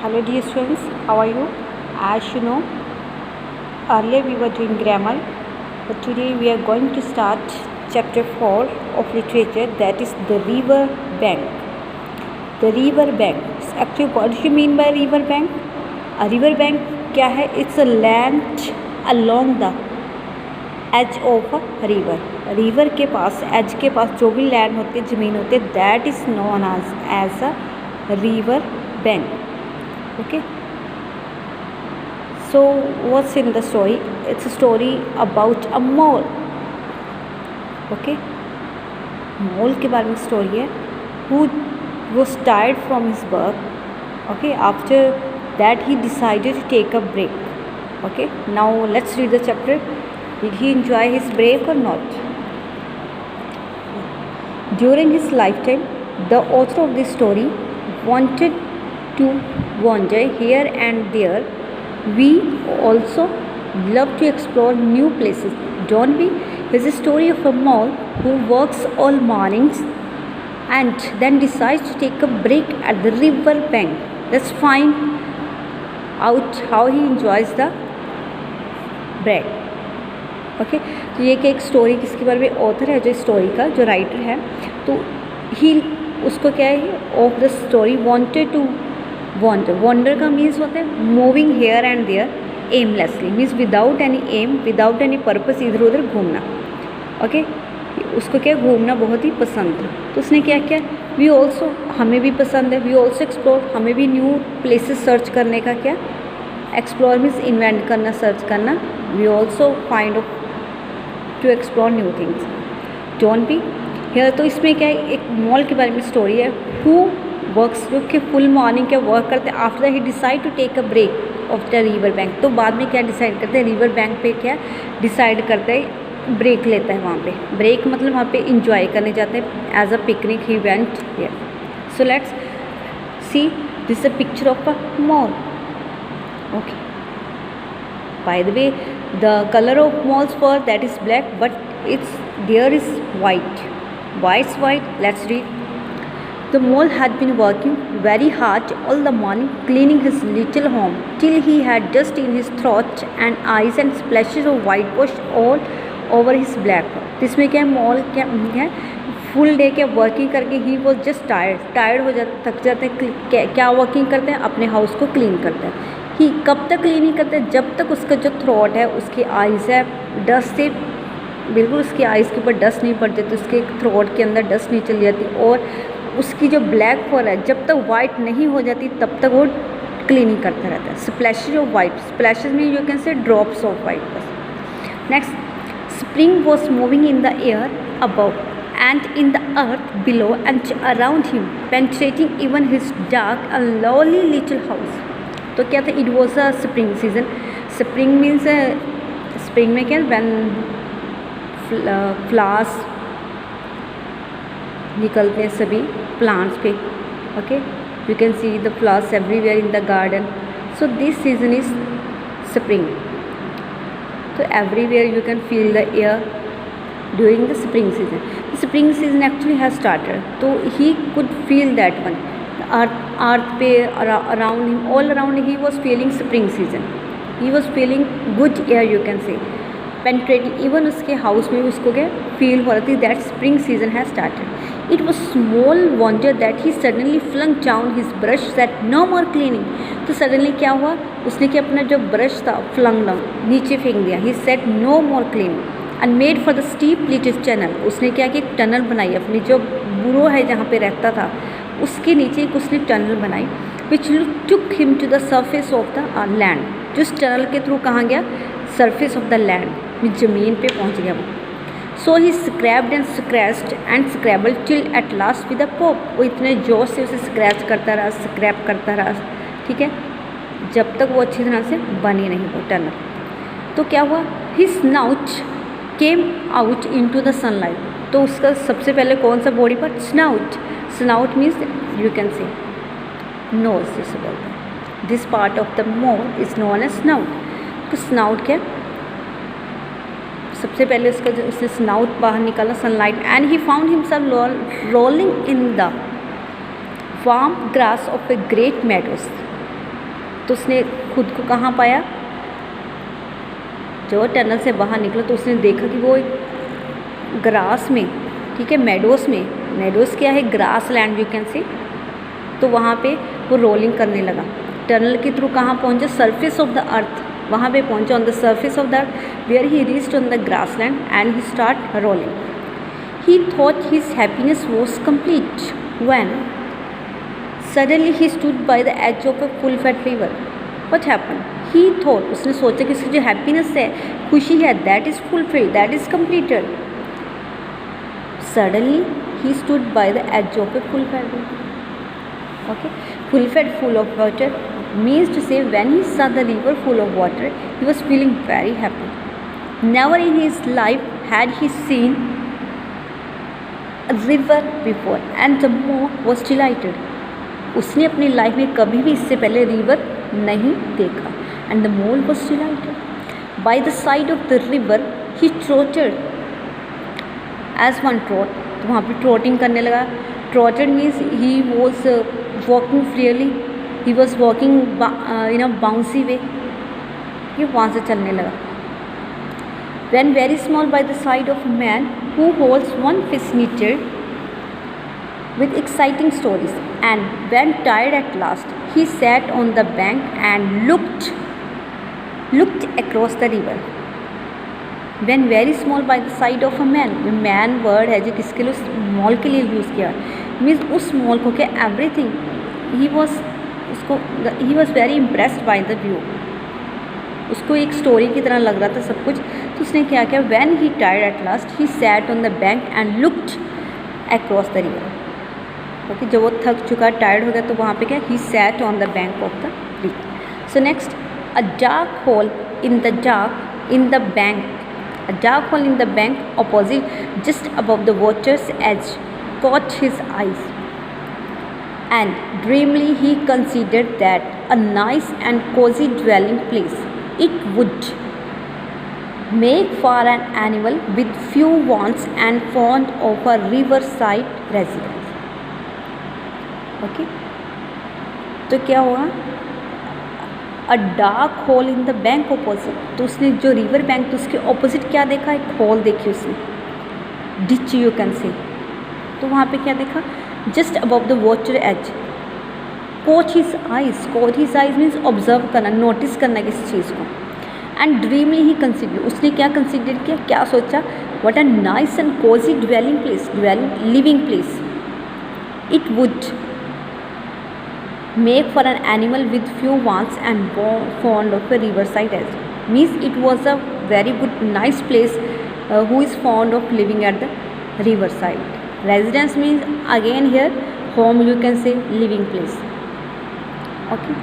Hello dear students, how are you? As you know, earlier we were doing grammar, but today we are going to start chapter 4 of literature, that is the river bank. The river bank. Actually, what do you mean by river bank? A river bank क्या है? It's a land along the edge of a river. River के पास, as के पास जो भी land होती है, ज़मीन होती है, that is known as a river bank. Okay, so what's in the story? It's a story about a mole. Okay, mole के बारे में स्टोरी है. Who was tired from his work. Okay, after that he decided to take a break. Okay, now let's read the chapter. Did he enjoy his break or not? During his lifetime, the author of this story wanted to wander here and there. We also love to explore new places, don't we? It's a story of a mole who works all mornings and then decides to take a break at the river bank. Let's find out how he enjoys the break. Okay, तो ये एक story किसके बारे में author है, जो story का जो राइटर है, तो ही उसको क्या है, of the story wanted to wander. Wander का मीन्स होता है moving here and there aimlessly, means without any aim, without any purpose, इधर उधर घूमना. ओके, उसको क्या घूमना बहुत ही पसंद था. तो उसने क्या किया, वी ऑल्सो, हमें भी पसंद है, वी ऑल्सो एक्सप्लोर, हमें भी न्यू प्लेसेस सर्च करने का क्या, एक्सप्लोर मीन्स इन्वेंट करना, सर्च करना. We also find of to explore new things, don't be here. तो इसमें क्या है, एक मॉल के बारे में स्टोरी है. हु वर्क्स, जो कि फुल मॉर्निंग क्या वर्क करते हैं. After he decide to take a break of the river bank. तो बाद में क्या डिसाइड करते हैं, रिवर बैंक पे क्या डिसाइड करते हैं, ब्रेक लेता है वहाँ पे. ब्रेक मतलब वहाँ पे इंजॉय करने जाते हैं, as a picnic he went here. So let's see, this a picture of a mall. Okay, by the way the color of mole's fur, that is black, but its there is white. Why it's white? Let's read. The mole had been working very hard all the morning cleaning his little home till he had dust in his throat and eyes and splashes of whitewash all over his black fur. इसमें क्या है, mall क्या है, full day क्या working करके he was just tired हो जाते, थक जाते हैं. क्या वर्किंग करते हैं, अपने हाउस को क्लीन करते हैं. ही कब तक क्लीनिंग करते हैं, जब तक उसका जो थ्रोट है, उसकी आइज़ है, डस्ट से बिल्कुल उसकी आइज़ के ऊपर डस्ट नहीं पड़ जाती, उसके थ्रोट के अंदर डस्ट नहीं चली जाती, और उसकी जो ब्लैक फर है जब तक वाइट नहीं हो जाती तब तक वो क्लीनिंग करता रहता है. स्प्लैशेज ऑफ वाइट, स्प्लैशेज में you can say drops of white. बस next, spring was moving in the air above and in the earth below and around him, penetrating even his dark and lowly little house. तो क्या था, it was a spring season. Spring means, spring में क्या, when flowers निकलते हैं सभी plants पे. Okay, you can see the flowers everywhere in the garden. So this season is spring. तो everywhere you can feel the air during the spring season. Spring season actually has started, तो he could feel that one. Earth पे around him, all around he was feeling spring season. He was feeling good air, you can say penetrating. Even उसके house में उसको क्या feel हो रही थी, that spring season has started. It was small wonder that he suddenly flung down his brush that no more cleaning. तो सडनली क्या हुआ, उसने क्या अपना जो ब्रश था फ्लंग डाउन, नीचे फेंक दिया. He said no more cleaning and made for the steep little tunnel. उसने क्या कि एक टनल बनाई, अपनी जो बुरो है जहाँ पे रहता था उसके नीचे एक उसने टनल बनाई, which took him to the surface of the land. जो उस टनल के थ्रू कहाँ गया, सरफेस ऑफ द लैंड, ज़मीन पे पहुँच गया वो. So he scraped and scratched and scrabble till at last with a pop. वो इतने जोर से उसे स्क्रैच करता रहा, स्क्रैप करता रहा, ठीक है, जब तक वो अच्छी तरह से बनी नहीं वो टनल. तो क्या हुआ, his snout came out into the sunlight. तो उसका सबसे पहले कौन सा बॉडी पर, snout. Snout means you can say nose, जिसे बोलते हैं. This part of the mole is known as snout. तो स्नाउट क्या, सबसे पहले उसका जो उससे स्नाउट बाहर निकाला sunlight. And he found himself rolling in the warm grass of a great meadows. तो उसने खुद को कहाँ पाया, जो टनल से बाहर निकला तो उसने देखा कि वो एक ग्रास में, ठीक है, मेडोस में, मेडोस क्या है, ग्रास लैंड यू कैन सी, तो वहाँ पे वो रोलिंग करने लगा। टनल के थ्रू कहाँ पहुँचा, सरफेस ऑफ द अर्थ, वहाँ पे पहुँचा on the surface of the earth where he reached on the grass land and he start rolling. He thought his happiness was complete when suddenly he stood by the edge of a full-fed river. What happened? He thought, उसने सोचा कि उसकी जो happiness है, खुशी है, that is fulfilled, that is completed. Suddenly he stood by the edge of a full-fed river. Okay, full-fed, full of water means to say when he saw the river full of water, he was feeling very happy. Never in his life had he seen river before and the mole was delighted. उसने अपनी life में कभी भी इससे पहले river नहीं देखा and the mole was delighted. By the side of the river he trotted as one trot. तो वहाँ पे ट्रोटिंग करने लगा. Trotted means he was walking freely. He was walking in a bouncy way. ये वहाँ से चलने लगा. When very small by the side of a man who holds one fish knitted with exciting stories, and when tired at last, he sat on the bank and looked across the river. When very small by the side of a man, ये man word है जो किसके लिए, small के लिए use किया, means उस small को क्या everything, he was very impressed by the view. उसको एक स्टोरी की तरह लग रहा था सब कुछ, तो उसने क्या किया, when he tired at last, he sat on the bank and looked across the river. Okay, जब वो थक चुका, टायर्ड हो गया, तो वहाँ पे क्या, he sat on the bank of the river. So next, a dark hole in the bank opposite, just above the water's edge, caught his eyes, and dreamily he considered that a nice and cozy dwelling place it would make for an animal with few wants and fond of a riverside residence. Okay, तो क्या हुआ, अ dark hole in the bank opposite, तो उसने जो river bank, तो उसके opposite क्या देखा, एक होल देखी उसने, डिच यू कैन से, तो वहाँ पे क्या देखा, just above the water edge, caught his eyes means observe करना, नोटिस करना किसी चीज़ को, एंड ड्रीमली ही कंसिडर, उसने क्या कंसिडर किया, क्या सोचा, what a nice and cosy dwelling place, living place, it would make for an animal with few wants and fond of a riverside edge, means it was a very good nice place who is fond of living at the riverside. Residence means again here home, you can say living place. Okay.